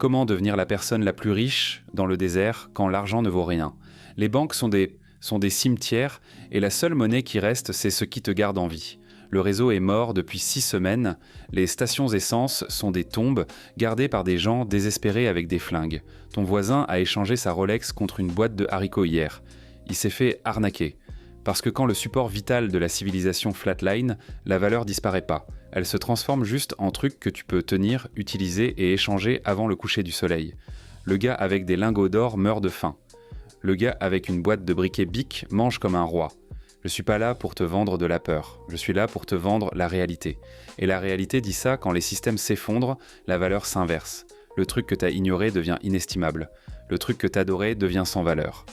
Comment devenir la personne la plus riche dans le désert quand l'argent ne vaut rien? Les banques sont des cimetières et la seule monnaie qui reste, c'est ce qui te garde en vie. Le réseau est mort depuis 6 semaines, les stations essence sont des tombes gardées par des gens désespérés avec des flingues. Ton voisin a échangé sa Rolex contre une boîte de haricots hier. Il s'est fait arnaquer. Parce que quand le support vital de la civilisation flatline, la valeur disparaît pas. Elle se transforme juste en truc que tu peux tenir, utiliser et échanger avant le coucher du soleil. Le gars avec des lingots d'or meurt de faim. Le gars avec une boîte de briquets Bic mange comme un roi. Je suis pas là pour te vendre de la peur, je suis là pour te vendre la réalité. Et la réalité dit ça, quand les systèmes s'effondrent, la valeur s'inverse. Le truc que t'as ignoré devient inestimable. Le truc que t'adorais devient sans valeur.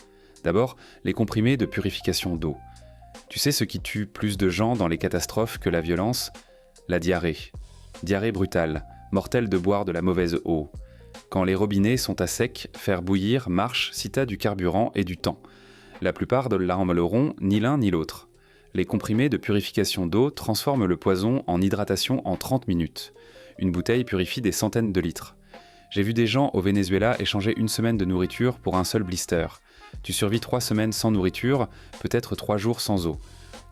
D'abord, les comprimés de purification d'eau. Tu sais ce qui tue plus de gens dans les catastrophes que la violence? La diarrhée. Diarrhée brutale, mortelle de boire de la mauvaise eau. Quand les robinets sont à sec, faire bouillir marche si t'as du carburant et du temps. La plupart de l'auront ni l'un ni l'autre. Les comprimés de purification d'eau transforment le poison en hydratation en 30 minutes. Une bouteille purifie des centaines de litres. J'ai vu des gens au Venezuela échanger une semaine de nourriture pour un seul blister. Tu survis 3 semaines sans nourriture, peut-être 3 jours sans eau.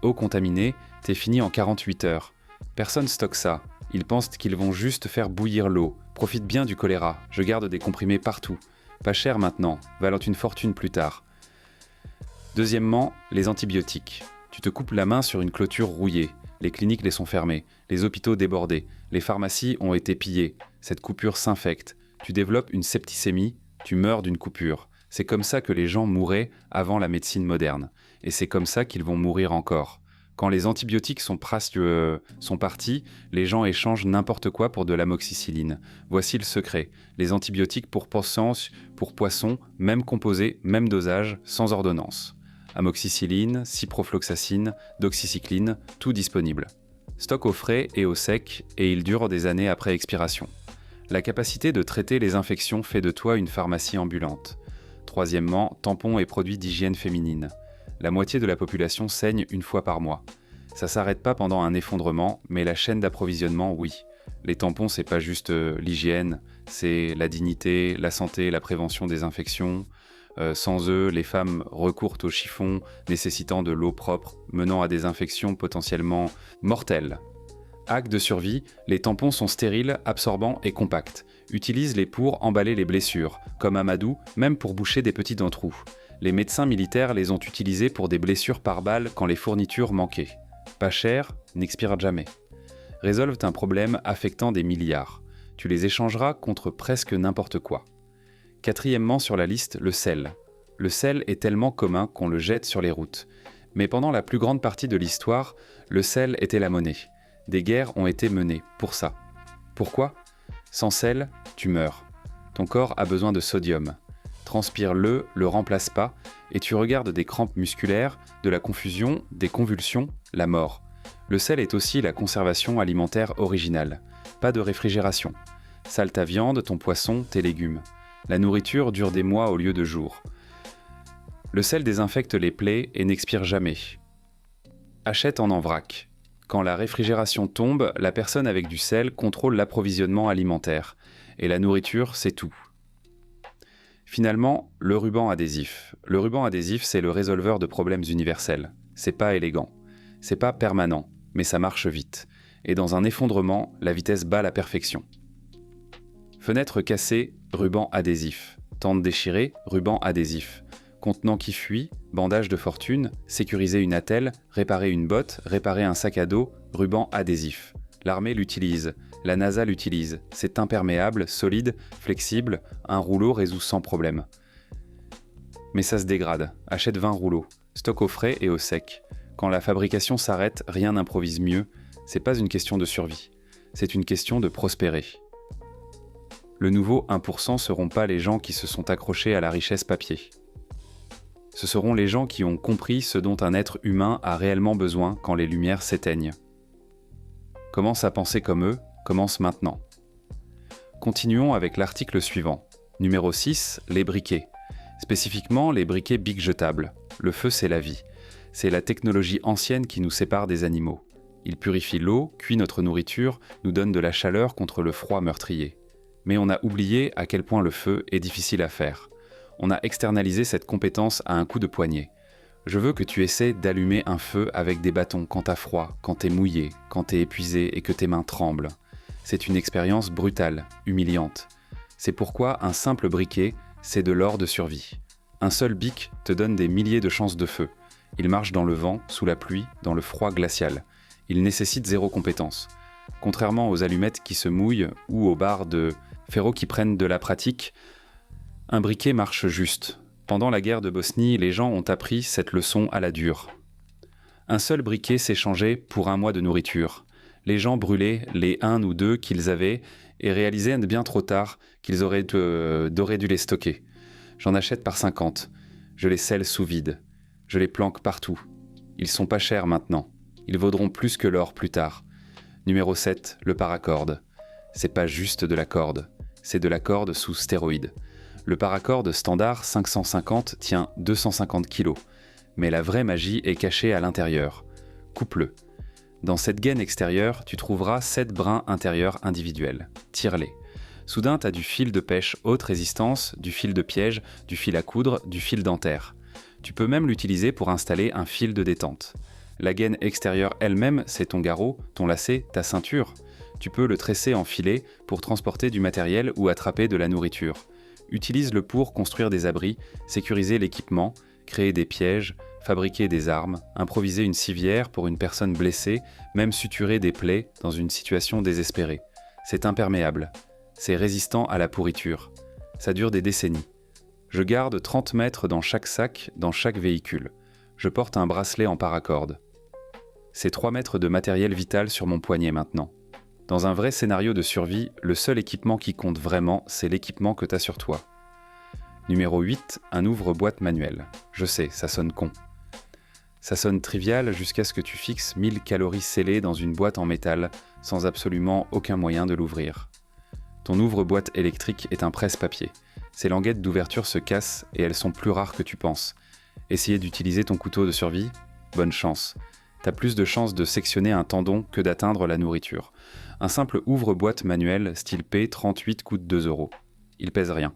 Eau contaminée, t'es fini en 48 heures. Personne stocke ça. Ils pensent qu'ils vont juste faire bouillir l'eau. Profite bien du choléra, je garde des comprimés partout. Pas cher maintenant, valant une fortune plus tard. Deuxièmement, les antibiotiques. Tu te coupes la main sur une clôture rouillée. Les cliniques les sont fermées, les hôpitaux débordés, les pharmacies ont été pillées. Cette coupure s'infecte. Tu développes une septicémie, tu meurs d'une coupure. C'est comme ça que les gens mouraient avant la médecine moderne. Et c'est comme ça qu'ils vont mourir encore. Quand les antibiotiques sont partis, les gens échangent n'importe quoi pour de l'amoxicilline. Voici le secret. Les antibiotiques pour poissons, même composé, même dosage, sans ordonnance. Amoxicilline, ciprofloxacine, doxycycline, tout disponible. Stock au frais et au sec, et il dure des années après expiration. La capacité de traiter les infections fait de toi une pharmacie ambulante. Troisièmement, tampons et produits d'hygiène féminine. La moitié de la population saigne une fois par mois. Ça s'arrête pas pendant un effondrement, mais la chaîne d'approvisionnement, oui. Les tampons, c'est pas juste l'hygiène, c'est la dignité, la santé, la prévention des infections. Sans eux, les femmes recourent au chiffon, nécessitant de l'eau propre, menant à des infections potentiellement mortelles. Hack de survie, les tampons sont stériles, absorbants et compacts. Utilise-les pour emballer les blessures, comme Amadou, même pour boucher des petits trous. Les médecins militaires les ont utilisés pour des blessures par balle quand les fournitures manquaient. Pas cher, n'expirent jamais. Résolvent un problème affectant des milliards. Tu les échangeras contre presque n'importe quoi. Quatrièmement sur la liste, le sel. Le sel est tellement commun qu'on le jette sur les routes. Mais pendant la plus grande partie de l'histoire, le sel était la monnaie. Des guerres ont été menées pour ça. Pourquoi? Sans sel, tu meurs. Ton corps a besoin de sodium. Transpire-le, le remplace pas, et tu regardes des crampes musculaires, de la confusion, des convulsions, la mort. Le sel est aussi la conservation alimentaire originale. Pas de réfrigération. Sale ta viande, ton poisson, tes légumes. La nourriture dure des mois au lieu de jours. Le sel désinfecte les plaies et n'expire jamais. Achète en vrac. Quand la réfrigération tombe, la personne avec du sel contrôle l'approvisionnement alimentaire. Et la nourriture, c'est tout. Finalement, le ruban adhésif. Le ruban adhésif, c'est le résolveur de problèmes universels. C'est pas élégant. C'est pas permanent, mais ça marche vite. Et dans un effondrement, la vitesse bat la perfection. Fenêtre cassée, ruban adhésif. Tente déchirée, ruban adhésif. Contenant qui fuit, bandage de fortune, sécuriser une attelle, réparer une botte, réparer un sac à dos, ruban adhésif. L'armée l'utilise, la NASA l'utilise. C'est imperméable, solide, flexible, un rouleau résout sans problème. Mais ça se dégrade, achète 20 rouleaux, stock au frais et au sec. Quand la fabrication s'arrête, rien n'improvise mieux, c'est pas une question de survie, c'est une question de prospérer. Le nouveau 1% seront pas les gens qui se sont accrochés à la richesse papier. Ce seront les gens qui ont compris ce dont un être humain a réellement besoin quand les lumières s'éteignent. Commence à penser comme eux, commence maintenant. Continuons avec l'article suivant. Numéro 6, les briquets. Spécifiquement, les briquets Bic jetables. Le feu, c'est la vie. C'est la technologie ancienne qui nous sépare des animaux. Il purifie l'eau, cuit notre nourriture, nous donne de la chaleur contre le froid meurtrier. Mais on a oublié à quel point le feu est difficile à faire. On a externalisé cette compétence à un coup de poignet. Je veux que tu essaies d'allumer un feu avec des bâtons quand t'as froid, quand t'es mouillé, quand t'es épuisé et que tes mains tremblent. C'est une expérience brutale, humiliante. C'est pourquoi un simple briquet, c'est de l'or de survie. Un seul bic te donne des milliers de chances de feu. Il marche dans le vent, sous la pluie, dans le froid glacial. Il nécessite zéro compétence. Contrairement aux allumettes qui se mouillent ou aux barres de ferro qui prennent de la pratique, un briquet marche juste. Pendant la guerre de Bosnie, les gens ont appris cette leçon à la dure. Un seul briquet s'échangeait pour un mois de nourriture. Les gens brûlaient les 1 ou 2 qu'ils avaient et réalisaient bien trop tard qu'ils auraient dû les stocker. J'en achète par 50. Je les scelle sous vide. Je les planque partout. Ils sont pas chers maintenant. Ils vaudront plus que l'or plus tard. Numéro 7, le paracorde. C'est pas juste de la corde. C'est de la corde sous stéroïdes. Le paracorde standard 550 tient 250 kg. Mais la vraie magie est cachée à l'intérieur. Coupe-le. Dans cette gaine extérieure, tu trouveras 7 brins intérieurs individuels. Tire-les. Soudain, tu as du fil de pêche haute résistance, du fil de piège, du fil à coudre, du fil dentaire. Tu peux même l'utiliser pour installer un fil de détente. La gaine extérieure elle-même, c'est ton garrot, ton lacet, ta ceinture. Tu peux le tresser en filet pour transporter du matériel ou attraper de la nourriture. Utilise-le pour construire des abris, sécuriser l'équipement, créer des pièges, fabriquer des armes, improviser une civière pour une personne blessée, même suturer des plaies dans une situation désespérée. C'est imperméable. C'est résistant à la pourriture. Ça dure des décennies. Je garde 30 mètres dans chaque sac, dans chaque véhicule. Je porte un bracelet en paracorde. C'est 3 mètres de matériel vital sur mon poignet maintenant. Dans un vrai scénario de survie, le seul équipement qui compte vraiment, c'est l'équipement que t'as sur toi. Numéro 8, un ouvre-boîte manuel. Je sais, ça sonne con. Ça sonne trivial jusqu'à ce que tu fixes 1000 calories scellées dans une boîte en métal, sans absolument aucun moyen de l'ouvrir. Ton ouvre-boîte électrique est un presse-papier. Ces languettes d'ouverture se cassent et elles sont plus rares que tu penses. Essayer d'utiliser ton couteau de survie ? Bonne chance. T'as plus de chances de sectionner un tendon que d'atteindre la nourriture. Un simple ouvre-boîte manuel style P38 coûte 2 €. Il pèse rien.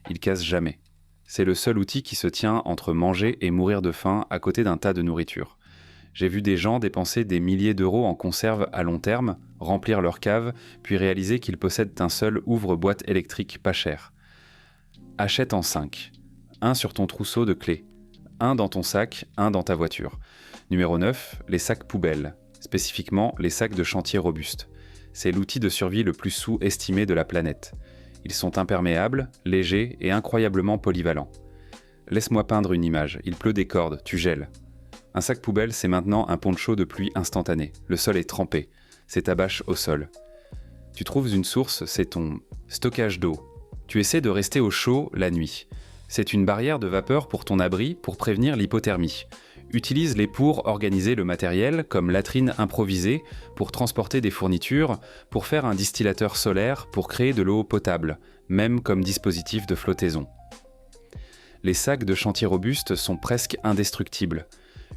Il casse jamais. C'est le seul outil qui se tient entre manger et mourir de faim à côté d'un tas de nourriture. J'ai vu des gens dépenser des milliers d'euros en conserve à long terme, remplir leur cave, puis réaliser qu'ils possèdent un seul ouvre-boîte électrique pas cher. Achète en 5. Un sur ton trousseau de clés. Un dans ton sac, un dans ta voiture. Numéro 9, les sacs poubelles. Spécifiquement, les sacs de chantier robustes. C'est l'outil de survie le plus sous-estimé de la planète. Ils sont imperméables, légers et incroyablement polyvalents. Laisse-moi peindre une image. Il pleut des cordes, tu gèles. Un sac poubelle, c'est maintenant un poncho de pluie instantané. Le sol est trempé. C'est ta bâche au sol. Tu trouves une source, c'est ton stockage d'eau. Tu essaies de rester au chaud la nuit. C'est une barrière de vapeur pour ton abri pour prévenir l'hypothermie. Utilise-les pour organiser le matériel, comme latrine improvisée, pour transporter des fournitures, pour faire un distillateur solaire, pour créer de l'eau potable, même comme dispositif de flottaison. Les sacs de chantier robustes sont presque indestructibles.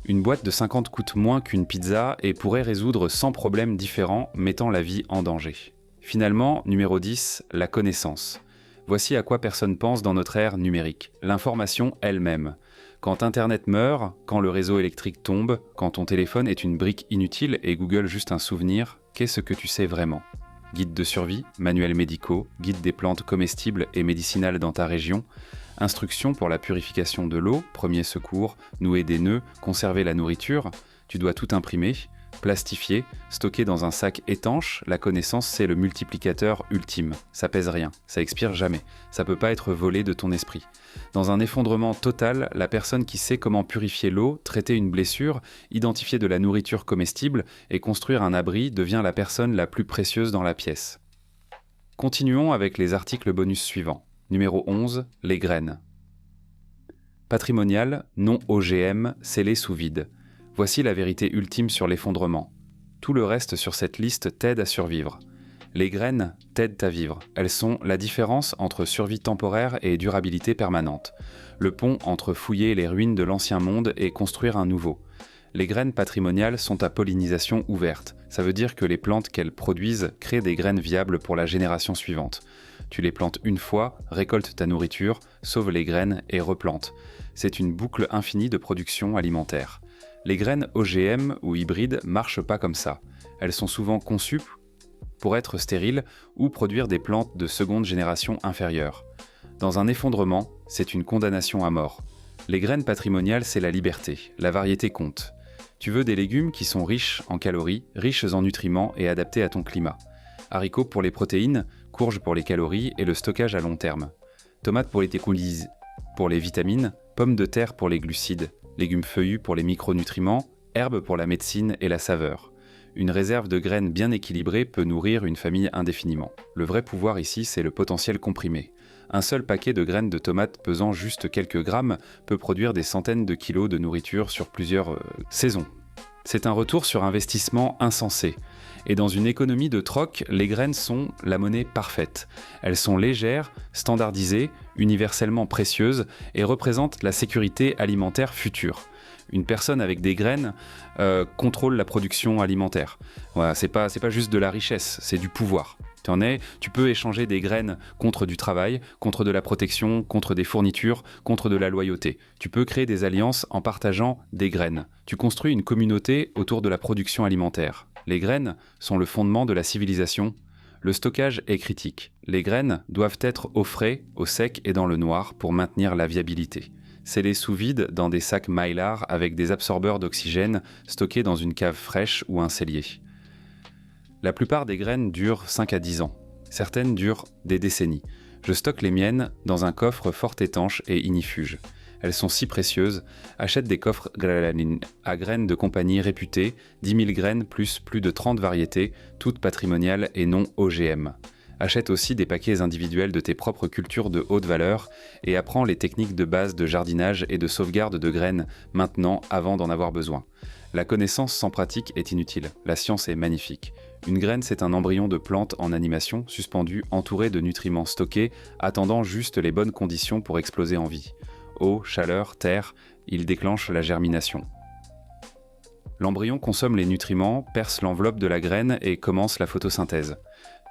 Une boîte de 50 coûte moins qu'une pizza et pourrait résoudre 100 problèmes différents, mettant la vie en danger. Finalement, numéro 10, la connaissance. Voici à quoi personne pense dans notre ère numérique. L'information elle-même. Quand Internet meurt, quand le réseau électrique tombe, quand ton téléphone est une brique inutile et Google juste un souvenir, qu'est-ce que tu sais vraiment ? Guide de survie, manuels médicaux, guide des plantes comestibles et médicinales dans ta région, instructions pour la purification de l'eau, premiers secours, nouer des nœuds, conserver la nourriture, tu dois tout imprimer, plastifier, stocker dans un sac étanche, la connaissance c'est le multiplicateur ultime. Ça pèse rien, ça expire jamais, ça peut pas être volé de ton esprit. Dans un effondrement total, la personne qui sait comment purifier l'eau, traiter une blessure, identifier de la nourriture comestible et construire un abri devient la personne la plus précieuse dans la pièce. Continuons avec les articles bonus suivants. Numéro 11, les graines. Patrimonial, non OGM, scellé sous vide. Voici la vérité ultime sur l'effondrement. Tout le reste sur cette liste t'aide à survivre. Les graines t'aident à vivre. Elles sont la différence entre survie temporaire et durabilité permanente. Le pont entre fouiller les ruines de l'ancien monde et construire un nouveau. Les graines patrimoniales sont à pollinisation ouverte. Ça veut dire que les plantes qu'elles produisent créent des graines viables pour la génération suivante. Tu les plantes une fois, récoltes ta nourriture, sauves les graines et replantes. C'est une boucle infinie de production alimentaire. Les graines OGM ou hybrides marchent pas comme ça. Elles sont souvent conçues pour être stériles ou produire des plantes de seconde génération inférieure. Dans un effondrement, c'est une condamnation à mort. Les graines patrimoniales, c'est la liberté, la variété compte. Tu veux des légumes qui sont riches en calories, riches en nutriments et adaptés à ton climat. Haricots pour les protéines, courges pour les calories et le stockage à long terme. Tomates pour les técoulises, pour les vitamines, pommes de terre pour les glucides, légumes feuillus pour les micronutriments, herbes pour la médecine et la saveur. Une réserve de graines bien équilibrée peut nourrir une famille indéfiniment. Le vrai pouvoir ici, c'est le potentiel comprimé. Un seul paquet de graines de tomates pesant juste quelques grammes peut produire des centaines de kilos de nourriture sur plusieurs saisons. C'est un retour sur investissement insensé. Et dans une économie de troc, les graines sont la monnaie parfaite. Elles sont légères, standardisées, universellement précieuses et représentent la sécurité alimentaire future. Une personne avec des graines contrôle la production alimentaire. Voilà, c'est pas juste de la richesse, c'est du pouvoir. Tu peux échanger des graines contre du travail, contre de la protection, contre des fournitures, contre de la loyauté. Tu peux créer des alliances en partageant des graines. Tu construis une communauté autour de la production alimentaire. Les graines sont le fondement de la civilisation. Le stockage est critique. Les graines doivent être au frais, au sec et dans le noir pour maintenir la viabilité. Scellées sous vide dans des sacs Mylar avec des absorbeurs d'oxygène stockés dans une cave fraîche ou un cellier. La plupart des graines durent 5 à 10 ans. Certaines durent des décennies. Je stocke les miennes dans un coffre fort étanche et ignifuge. Elles sont si précieuses. Achète des coffres à graines de compagnie réputées, 10 000 graines plus de 30 variétés, toutes patrimoniales et non OGM. Achète aussi des paquets individuels de tes propres cultures de haute valeur et apprends les techniques de base de jardinage et de sauvegarde de graines maintenant avant d'en avoir besoin. La connaissance sans pratique est inutile. La science est magnifique. Une graine, c'est un embryon de plante en animation, suspendu, entouré de nutriments stockés, attendant juste les bonnes conditions pour exploser en vie. Eau, chaleur, terre, il déclenche la germination. L'embryon consomme les nutriments, perce l'enveloppe de la graine et commence la photosynthèse.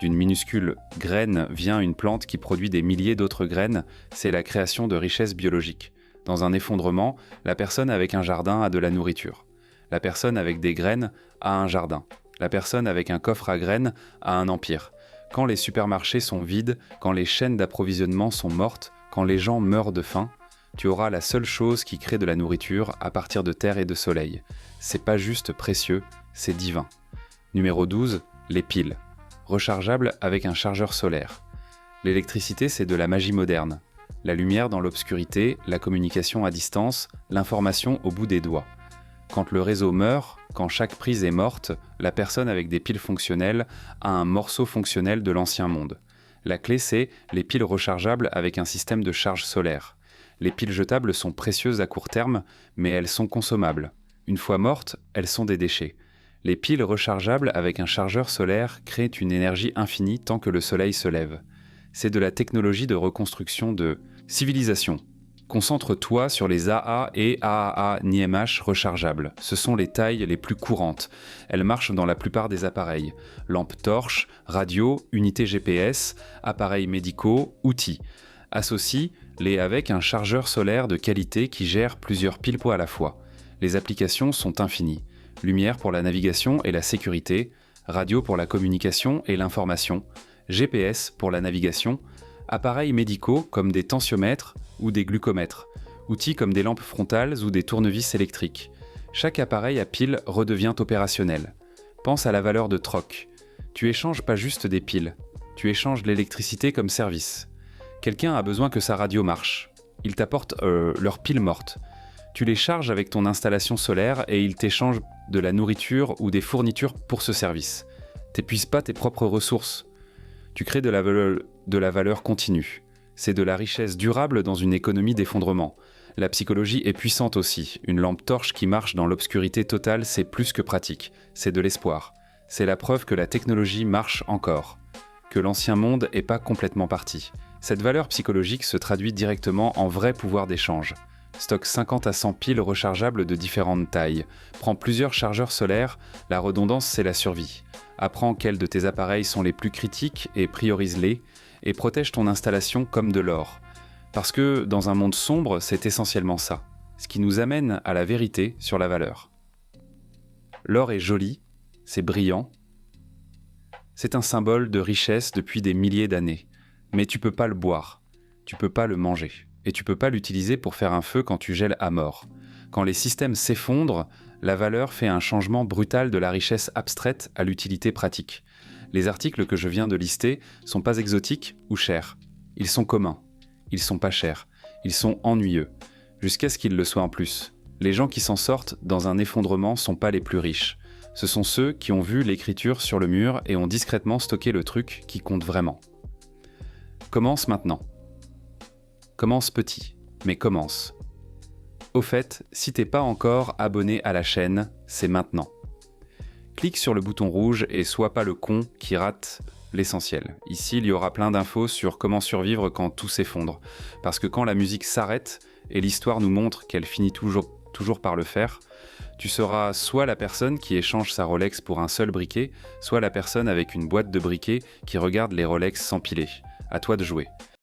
D'une minuscule graine vient une plante qui produit des milliers d'autres graines, c'est la création de richesses biologiques. Dans un effondrement, la personne avec un jardin a de la nourriture. La personne avec des graines a un jardin. La personne avec un coffre à graines a un empire. Quand les supermarchés sont vides, quand les chaînes d'approvisionnement sont mortes, quand les gens meurent de faim, tu auras la seule chose qui crée de la nourriture à partir de terre et de soleil. C'est pas juste précieux, c'est divin. Numéro 12, les piles. Rechargeables avec un chargeur solaire. L'électricité, c'est de la magie moderne. La lumière dans l'obscurité, la communication à distance, l'information au bout des doigts. Quand le réseau meurt, quand chaque prise est morte, la personne avec des piles fonctionnelles a un morceau fonctionnel de l'ancien monde. La clé, c'est les piles rechargeables avec un système de charge solaire. Les piles jetables sont précieuses à court terme, mais elles sont consommables. Une fois mortes, elles sont des déchets. Les piles rechargeables avec un chargeur solaire créent une énergie infinie tant que le soleil se lève. C'est de la technologie de reconstruction de civilisation. Concentre-toi sur les AA et AAA-NiMH rechargeables. Ce sont les tailles les plus courantes. Elles marchent dans la plupart des appareils. Lampes torches, radios, unités GPS, appareils médicaux, outils. Associe-les avec un chargeur solaire de qualité qui gère plusieurs piles-poids à la fois. Les applications sont infinies. Lumière pour la navigation et la sécurité, radio pour la communication et l'information, GPS pour la navigation, appareils médicaux comme des tensiomètres ou des glucomètres, outils comme des lampes frontales ou des tournevis électriques. Chaque appareil à pile redevient opérationnel. Pense à la valeur de troc. Tu échanges pas juste des piles, tu échanges l'électricité comme service. Quelqu'un a besoin que sa radio marche. Il t'apporte leurs piles mortes. Tu les charges avec ton installation solaire et il t'échange de la nourriture ou des fournitures pour ce service. T'épuises pas tes propres ressources. Tu crées de la valeur continue. C'est de la richesse durable dans une économie d'effondrement. La psychologie est puissante aussi. Une lampe torche qui marche dans l'obscurité totale, c'est plus que pratique. C'est de l'espoir. C'est la preuve que la technologie marche encore. Que l'ancien monde n'est pas complètement parti. Cette valeur psychologique se traduit directement en vrai pouvoir d'échange. Stocke 50 à 100 piles rechargeables de différentes tailles. Prends plusieurs chargeurs solaires, la redondance c'est la survie. Apprends quels de tes appareils sont les plus critiques et priorise-les, et protège ton installation comme de l'or. Parce que dans un monde sombre, c'est essentiellement ça, ce qui nous amène à la vérité sur la valeur. L'or est joli, c'est brillant, c'est un symbole de richesse depuis des milliers d'années, mais tu peux pas le boire, tu peux pas le manger. Et tu peux pas l'utiliser pour faire un feu quand tu gèles à mort. Quand les systèmes s'effondrent, la valeur fait un changement brutal de la richesse abstraite à l'utilité pratique. Les articles que je viens de lister sont pas exotiques ou chers. Ils sont communs. Ils sont pas chers. Ils sont ennuyeux. Jusqu'à ce qu'ils le soient en plus. Les gens qui s'en sortent dans un effondrement sont pas les plus riches. Ce sont ceux qui ont vu l'écriture sur le mur et ont discrètement stocké le truc qui compte vraiment. Commence maintenant. Commence petit, mais commence. Au fait, si t'es pas encore abonné à la chaîne, c'est maintenant. Clique sur le bouton rouge et sois pas le con qui rate l'essentiel. Ici, il y aura plein d'infos sur comment survivre quand tout s'effondre. Parce que quand la musique s'arrête et l'histoire nous montre qu'elle finit toujours par le faire, tu seras soit la personne qui échange sa Rolex pour un seul briquet, soit la personne avec une boîte de briquets qui regarde les Rolex s'empiler. À toi de jouer.